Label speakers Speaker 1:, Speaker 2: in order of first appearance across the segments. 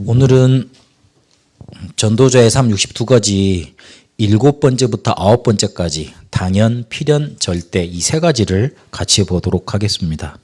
Speaker 1: 오늘은 전도자의 삶 62가지 7번째부터 9번째까지 당연, 필연, 절대 이 세 가지를 같이 보도록 하겠습니다.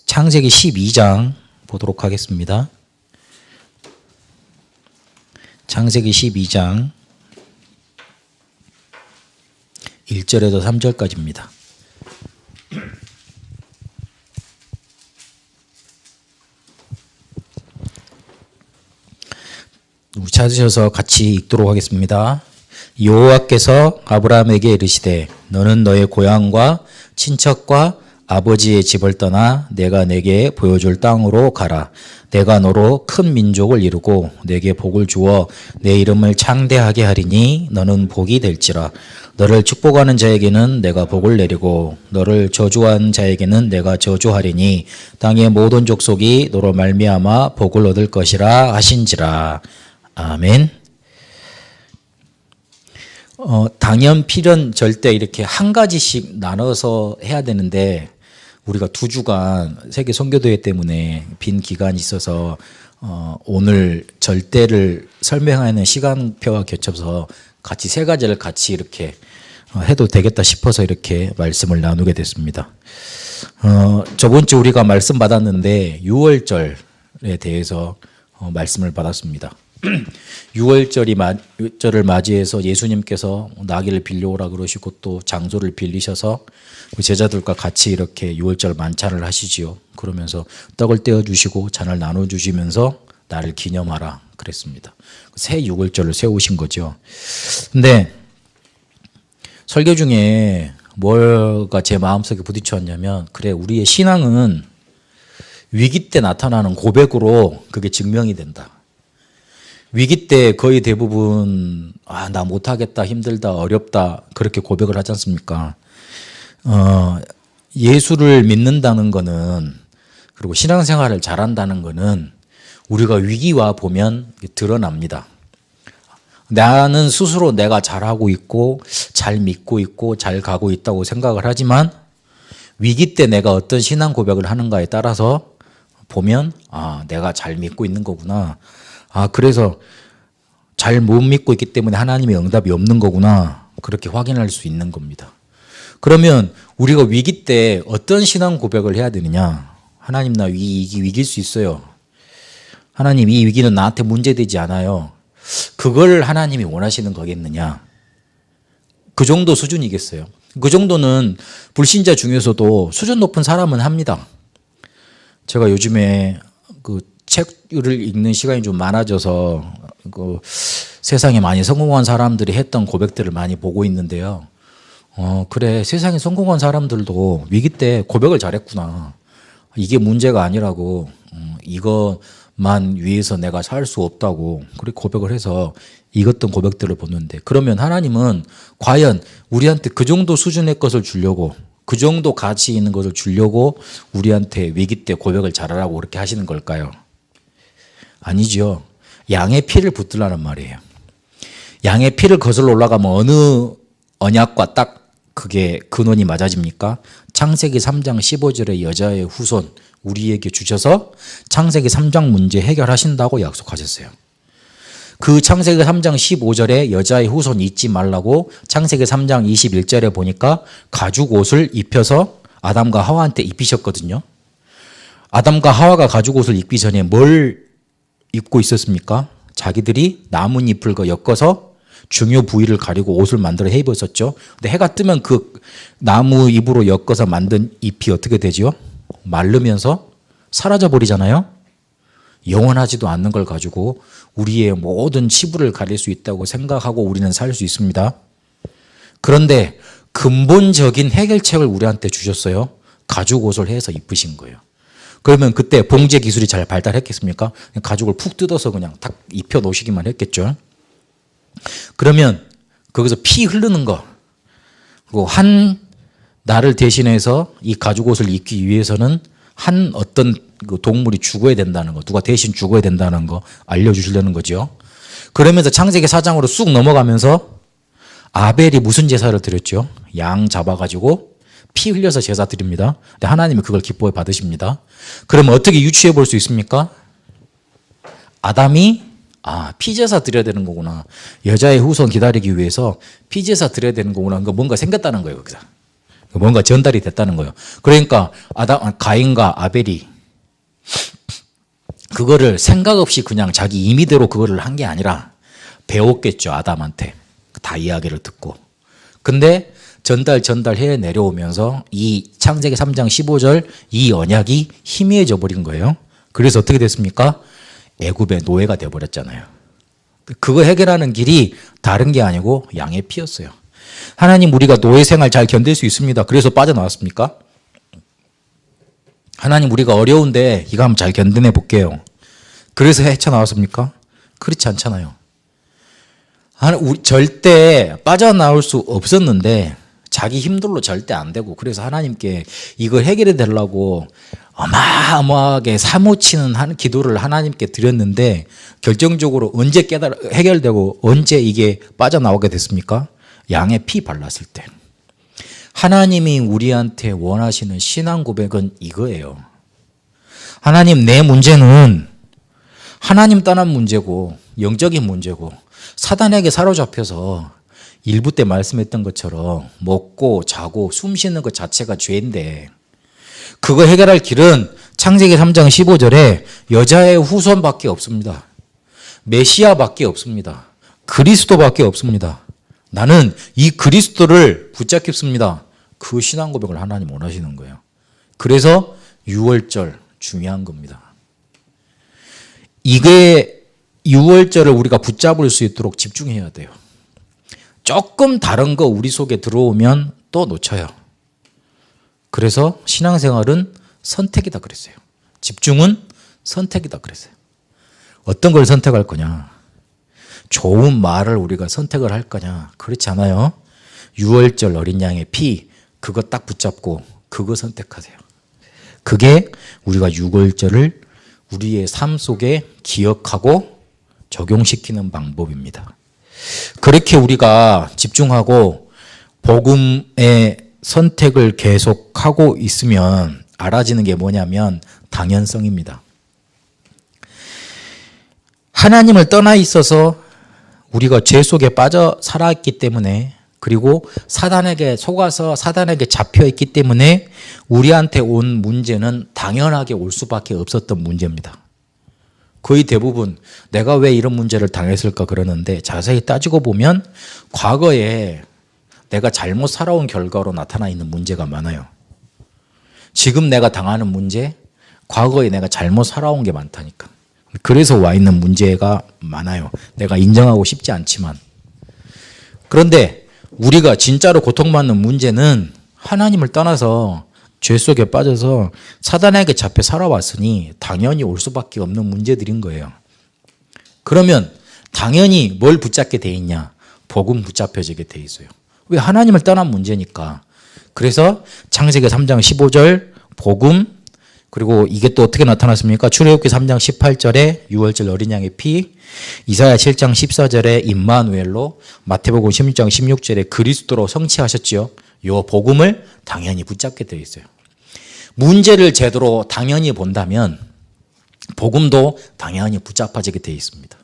Speaker 1: 창세기 12장 보도록 하겠습니다. 창세기 12장 1절에서 3절까지입니다. 찾으셔서 같이 읽도록 하겠습니다. 여호와께서 아브라함에게 이르시되 너는 너의 고향과 친척과 아버지의 집을 떠나 내가 내게 보여줄 땅으로 가라. 내가 너로 큰 민족을 이루고 내게 복을 주어 내 이름을 창대하게 하리니 너는 복이 될지라. 너를 축복하는 자에게는 내가 복을 내리고 너를 저주한 자에게는 내가 저주하리니 땅의 모든 족속이 너로 말미암아 복을 얻을 것이라 하신지라. 아멘. 당연, 필연, 절대 이렇게 한 가지씩 나눠서 해야 되는데 우리가 2주간 세계 선교대회 때문에 빈 기간이 있어서 오늘 절대를 설명하는 시간표가 겹쳐서 같이 세 가지를 같이 이렇게 해도 되겠다 싶어서 이렇게 말씀을 나누게 됐습니다. 저번 주 우리가 말씀 받았는데 6월절에 대해서 말씀을 받았습니다. 6월절을 맞이해서 예수님께서 나귀를 빌려오라 그러시고 또 장소를 빌리셔서 제자들과 같이 이렇게 6월절 만찬을 하시지요. 그러면서 떡을 떼어주시고 잔을 나눠주시면서 나를 기념하라 그랬습니다. 새 6월절을 세우신 거죠. 근데 설교 중에 뭐가 제 마음속에 부딪혔냐면 그래, 우리의 신앙은 위기 때 나타나는 고백으로 그게 증명이 된다. 위기 때 거의 대부분 나 못하겠다, 힘들다, 어렵다 그렇게 고백을 하지 않습니까? 예수를 믿는다는 거는, 그리고 신앙생활을 잘한다는 거는 우리가 위기와 보면 드러납니다. 나는 스스로 내가 잘하고 있고 잘 믿고 있고 잘 가고 있다고 생각을 하지만 위기 때 내가 어떤 신앙 고백을 하는가에 따라서 보면 내가 잘 믿고 있는 거구나. 그래서 잘 못 믿고 있기 때문에 하나님의 응답이 없는 거구나. 그렇게 확인할 수 있는 겁니다. 그러면 우리가 위기 때 어떤 신앙 고백을 해야 되느냐? 하나님, 나 위기일 수 있어요. 하나님, 이 위기는 나한테 문제되지 않아요. 그걸 하나님이 원하시는 거겠느냐? 그 정도 수준이겠어요. 그 정도는 불신자 중에서도 수준 높은 사람은 합니다. 제가 요즘에 책을 읽는 시간이 좀 많아져서 세상에 많이 성공한 사람들이 했던 고백들을 많이 보고 있는데요. 그래, 세상에 성공한 사람들도 위기 때 고백을 잘했구나. 이게 문제가 아니라고, 이것만 위해서 내가 살 수 없다고 그렇게 고백을 해서 읽었던 고백들을 보는데, 그러면 하나님은 과연 우리한테 그 정도 수준의 것을 주려고, 그 정도 가치 있는 것을 주려고 우리한테 위기 때 고백을 잘하라고 그렇게 하시는 걸까요? 아니죠. 양의 피를 붙들라는 말이에요. 양의 피를 거슬러 올라가면 어느 언약과 딱 그게 근원이 맞아집니까? 창세기 3장 15절에 여자의 후손 우리에게 주셔서 창세기 3장 문제 해결하신다고 약속하셨어요. 그 창세기 3장 15절에 여자의 후손 잊지 말라고 창세기 3장 21절에 보니까 가죽 옷을 입혀서 아담과 하와한테 입히셨거든요. 아담과 하와가 가죽 옷을 입기 전에 뭘 입고 있었습니까? 자기들이 나뭇잎을 엮어서 중요 부위를 가리고 옷을 만들어 해 입었었죠. 근데 해가 뜨면 그 나무 잎으로 엮어서 만든 잎이 어떻게 되죠? 마르면서 사라져 버리잖아요. 영원하지도 않는 걸 가지고 우리의 모든 치부를 가릴 수 있다고 생각하고 우리는 살 수 있습니다. 그런데 근본적인 해결책을 우리한테 주셨어요. 가죽 옷을 해서 입으신 거예요. 그러면 그때 봉제 기술이 잘 발달했겠습니까? 가죽을 푹 뜯어서 그냥 탁 입혀 놓으시기만 했겠죠. 그러면 거기서 피 흐르는 거, 그리고 한 나를 대신해서 이 가죽 옷을 입기 위해서는 한 어떤 동물이 죽어야 된다는 거, 누가 대신 죽어야 된다는 거 알려주시려는 거죠. 그러면서 창세기 4장으로 쑥 넘어가면서 아벨이 무슨 제사를 드렸죠? 양 잡아가지고 피 흘려서 제사 드립니다. 근데 하나님이 그걸 기뻐해 받으십니다. 그러면 어떻게 유추해 볼 수 있습니까? 아담이 피제사 드려야 되는 거구나. 여자의 후손 기다리기 위해서 피제사 드려야 되는 거구나. 그러니까 뭔가 생겼다는 거예요. 거기서. 뭔가 전달이 됐다는 거예요. 그러니까 가인과 아벨이 그거를 생각 없이 그냥 자기 임의대로 그거를 한 게 아니라 배웠겠죠. 아담한테. 다 이야기를 듣고. 근데 전달해 내려오면서 이 창세기 3장 15절 이 언약이 희미해져 버린 거예요. 그래서 어떻게 됐습니까? 애굽의 노예가 되어버렸잖아요. 그거 해결하는 길이 다른 게 아니고 양의 피였어요. 하나님 우리가 노예 생활 잘 견딜 수 있습니다. 그래서 빠져나왔습니까? 하나님 우리가 어려운데 이거 한번 잘 견뎌내 볼게요. 그래서 헤쳐나왔습니까? 그렇지 않잖아요. 절대 빠져나올 수 없었는데 자기 힘들로 절대 안 되고 그래서 하나님께 이걸 해결해 달라고 어마어마하게 사무치는 기도를 하나님께 드렸는데 결정적으로 언제 해결되고 언제 이게 빠져나오게 됐습니까? 양의 피 발랐을 때. 하나님이 우리한테 원하시는 신앙 고백은 이거예요. 하나님 내 문제는 하나님 떠난 문제고 영적인 문제고 사단에게 사로잡혀서 일부 때 말씀했던 것처럼 먹고 자고 숨 쉬는 것 자체가 죄인데 그거 해결할 길은 창세기 3장 15절에 여자의 후손밖에 없습니다. 메시아밖에 없습니다. 그리스도밖에 없습니다. 나는 이 그리스도를 붙잡겠습니다. 그 신앙 고백을 하나님 원하시는 거예요. 그래서 6월절 중요한 겁니다. 이게 6월절을 우리가 붙잡을 수 있도록 집중해야 돼요. 조금 다른 거 우리 속에 들어오면 또 놓쳐요. 그래서 신앙생활은 선택이다 그랬어요. 집중은 선택이다 그랬어요. 어떤 걸 선택할 거냐? 좋은 말을 우리가 선택을 할 거냐? 그렇지 않아요. 6월절 어린 양의 피 그거 딱 붙잡고 그거 선택하세요. 그게 우리가 6월절을 우리의 삶 속에 기억하고 적용시키는 방법입니다. 그렇게 우리가 집중하고 복음의 선택을 계속하고 있으면 알아지는 게 뭐냐면 당연성입니다. 하나님을 떠나 있어서 우리가 죄 속에 빠져 살아있기 때문에 그리고 사단에게 속아서 사단에게 잡혀있기 때문에 우리한테 온 문제는 당연하게 올 수밖에 없었던 문제입니다. 거의 대부분 내가 왜 이런 문제를 당했을까 그러는데 자세히 따지고 보면 과거에 내가 잘못 살아온 결과로 나타나 있는 문제가 많아요. 지금 내가 당하는 문제, 과거에 내가 잘못 살아온 게 많다니까. 그래서 와 있는 문제가 많아요. 내가 인정하고 싶지 않지만. 그런데 우리가 진짜로 고통받는 문제는 하나님을 떠나서 죄 속에 빠져서 사단에게 잡혀 살아왔으니 당연히 올 수밖에 없는 문제들인 거예요. 그러면 당연히 뭘 붙잡게 돼 있냐? 복음 붙잡혀지게 돼 있어요. 왜? 하나님을 떠난 문제니까. 그래서 창세기 3장 15절 복음 그리고 이게 또 어떻게 나타났습니까? 출애굽기 3장 18절에 6월절 어린 양의 피, 이사야 7장 14절에 임마누엘로, 마태복음 16장 16절에 그리스도로 성취하셨죠. 이 복음을 당연히 붙잡게 되어 있어요. 문제를 제대로 당연히 본다면 복음도 당연히 붙잡아지게 되어 있습니다.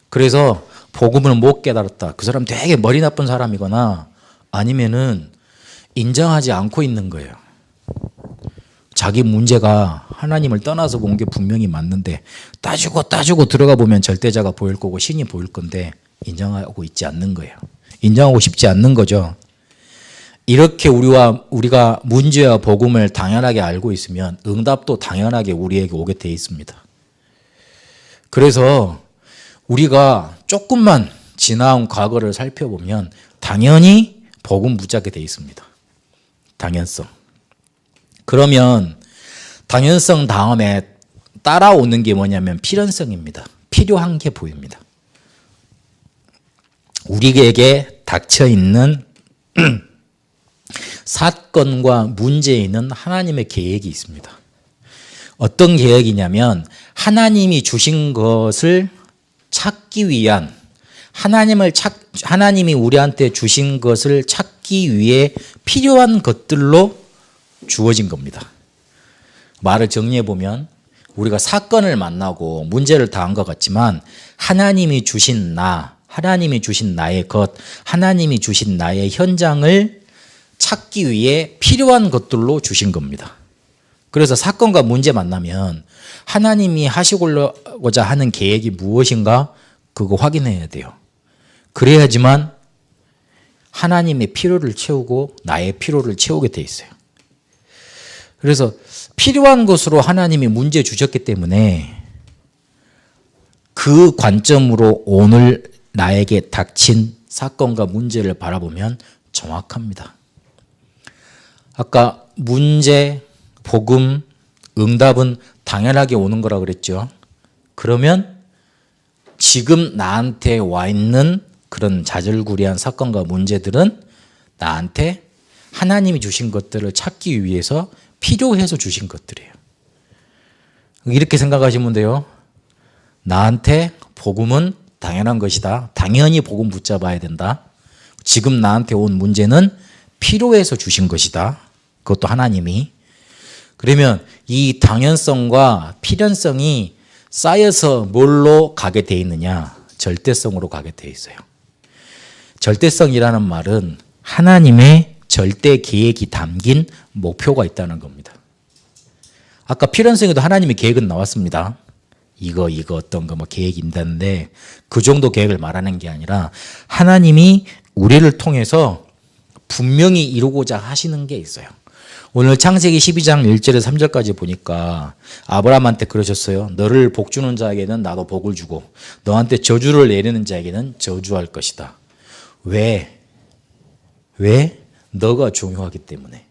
Speaker 1: 그래서 복음을 못 깨달았다. 그 사람 되게 머리 나쁜 사람이거나 아니면은 인정하지 않고 있는 거예요. 자기 문제가 하나님을 떠나서 본 게 분명히 맞는데 따지고 들어가 보면 절대자가 보일 거고 신이 보일 건데 인정하고 있지 않는 거예요. 인정하고 싶지 않는 거죠. 이렇게 우리가 문제와 복음을 당연하게 알고 있으면 응답도 당연하게 우리에게 오게 돼 있습니다. 그래서 우리가 조금만 지나온 과거를 살펴보면 당연히 복음 붙잡게 돼 있습니다. 당연성. 그러면 당연성 다음에 따라오는 게 뭐냐면 필연성입니다. 필요한 게 보입니다. 우리에게 닥쳐 있는 사건과 문제에는 하나님의 계획이 있습니다. 어떤 계획이냐면 하나님이 주신 것을 찾기 위한 하나님이 우리한테 주신 것을 찾기 위해 필요한 것들로 주어진 겁니다. 말을 정리해 보면 우리가 사건을 만나고 문제를 당한 것 같지만 하나님이 주신 하나님이 주신 나의 것, 하나님이 주신 나의 현장을 찾기 위해 필요한 것들로 주신 겁니다. 그래서 사건과 문제 만나면 하나님이 하시고자 하는 계획이 무엇인가 그거 확인해야 돼요. 그래야지만 하나님의 필요를 채우고 나의 필요를 채우게 돼 있어요. 그래서 필요한 것으로 하나님이 문제 주셨기 때문에 그 관점으로 오늘 나에게 닥친 사건과 문제를 바라보면 정확합니다. 아까 문제, 복음, 응답은 당연하게 오는 거라 그랬죠. 그러면 지금 나한테 와 있는 그런 자질구레한 사건과 문제들은 나한테 하나님이 주신 것들을 찾기 위해서 필요해서 주신 것들이에요. 이렇게 생각하시면 돼요. 나한테 복음은 당연한 것이다. 당연히 복음 붙잡아야 된다. 지금 나한테 온 문제는 필요해서 주신 것이다. 그것도 하나님이. 그러면 이 당연성과 필연성이 쌓여서 뭘로 가게 돼 있느냐? 절대성으로 가게 돼 있어요. 절대성이라는 말은 하나님의 절대 계획이 담긴 목표가 있다는 겁니다. 아까 필연성에도 하나님의 계획은 나왔습니다. 이거 어떤 거 계획이 있다는데 그 정도 계획을 말하는 게 아니라 하나님이 우리를 통해서 분명히 이루고자 하시는 게 있어요. 오늘 창세기 12장 1절에서 3절까지 보니까 아브라함한테 그러셨어요. 너를 복주는 자에게는 나도 복을 주고 너한테 저주를 내리는 자에게는 저주할 것이다. 왜? 너가 중요하기 때문에.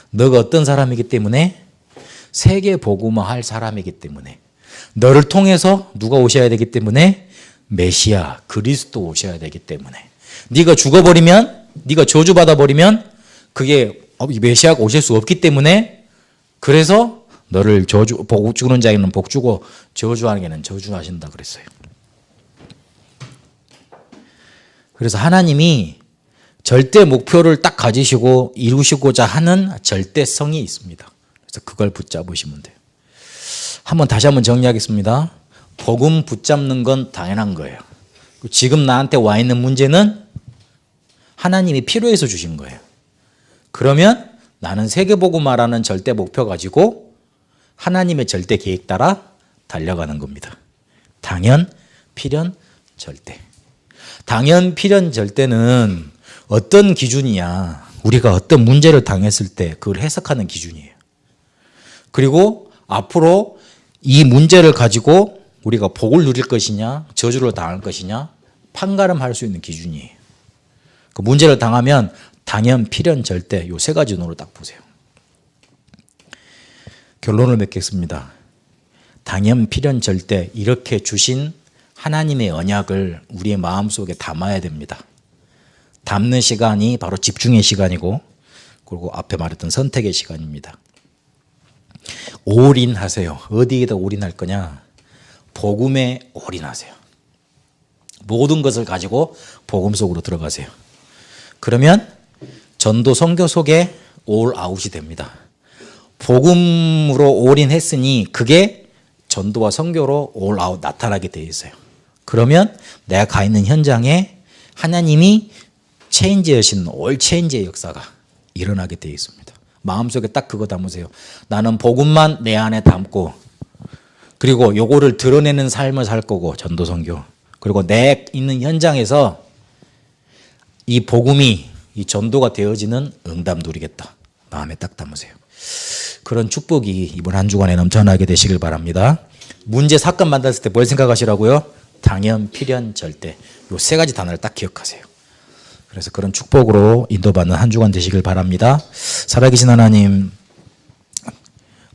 Speaker 1: 너가 어떤 사람이기 때문에? 세계 복음화할 사람이기 때문에. 너를 통해서 누가 오셔야 되기 때문에? 메시아, 그리스도 오셔야 되기 때문에. 네가 죽어버리면, 네가 저주받아 버리면 그게 메시아가 오실 수 없기 때문에 그래서 너를 복 주는 자에게는 복 주고 저주하는 자에게는 저주하신다 그랬어요. 그래서 하나님이 절대 목표를 딱 가지시고 이루시고자 하는 절대성이 있습니다. 그래서 그걸 붙잡으시면 돼요. 다시 한번 정리하겠습니다. 복음 붙잡는 건 당연한 거예요. 지금 나한테 와 있는 문제는 하나님이 필요해서 주신 거예요. 그러면 나는 세계복음화라는 절대 목표 가지고 하나님의 절대 계획 따라 달려가는 겁니다. 당연, 필연, 절대. 당연, 필연, 절대는 어떤 기준이냐? 우리가 어떤 문제를 당했을 때 그걸 해석하는 기준이에요. 그리고 앞으로 이 문제를 가지고 우리가 복을 누릴 것이냐, 저주를 당할 것이냐, 판가름할 수 있는 기준이에요. 그 문제를 당하면 당연, 필연, 절대 이 세 가지 눈으로 딱 보세요. 결론을 맺겠습니다. 당연, 필연, 절대 이렇게 주신 하나님의 언약을 우리의 마음속에 담아야 됩니다. 담는 시간이 바로 집중의 시간이고 그리고 앞에 말했던 선택의 시간입니다. 올인하세요. 어디에다 올인할 거냐? 복음에 올인하세요. 모든 것을 가지고 복음 속으로 들어가세요. 그러면 전도 선교 속에 올아웃이 됩니다. 복음으로 올인했으니 그게 전도와 선교로 올아웃 나타나게 되어 있어요. 그러면 내가 가 있는 현장에 하나님이 체인지하신 올 체인지의 역사가 일어나게 되어 있습니다. 마음속에 딱 그거 담으세요. 나는 복음만 내 안에 담고 그리고 요거를 드러내는 삶을 살 거고 전도 선교 그리고 내 있는 현장에서 이 복음이 이 전도가 되어지는 응답 누리겠다. 마음에 딱 담으세요. 그런 축복이 이번 한 주간에 넘쳐나게 되시길 바랍니다. 문제 사건 만났을 때 뭘 생각하시라고요? 당연, 필연, 절대 요 세 가지 단어를 딱 기억하세요. 그래서 그런 축복으로 인도받는 한 주간 되시길 바랍니다. 살아계신 하나님,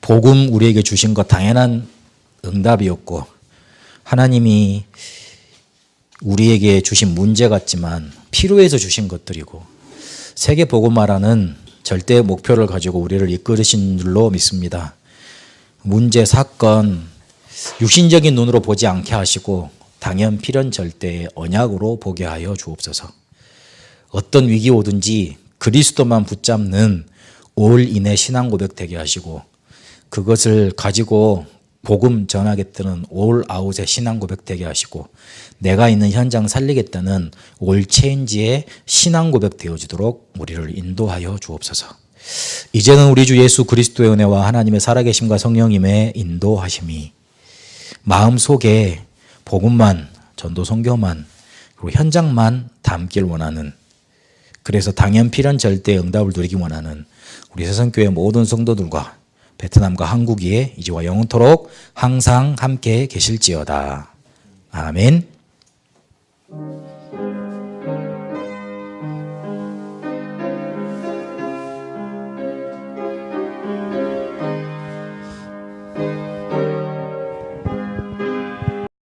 Speaker 1: 복음 우리에게 주신 것 당연한 응답이었고 하나님이 우리에게 주신 문제 같지만 필요해서 주신 것들이고 세계 복음화라는 절대 목표를 가지고 우리를 이끌으신 줄로 믿습니다. 문제, 사건, 육신적인 눈으로 보지 않게 하시고 당연, 필연, 절대의 언약으로 보게 하여 주옵소서. 어떤 위기 오든지 그리스도만 붙잡는 올인의 신앙 고백 되게 하시고 그것을 가지고 복음 전하겠다는 올 아웃의 신앙 고백 되게 하시고 내가 있는 현장 살리겠다는 올 체인지의 신앙 고백 되어주도록 우리를 인도하여 주옵소서. 이제는 우리 주 예수 그리스도의 은혜와 하나님의 살아계심과 성령님의 인도하심이 마음속에 복음만, 전도 선교만, 그리고 현장만 담길 원하는, 그래서 당연 필연 절대 응답을 누리기 원하는 우리 세상교회 모든 성도들과 베트남과 한국이 이제와 영원토록 항상 함께 계실지어다. 아멘.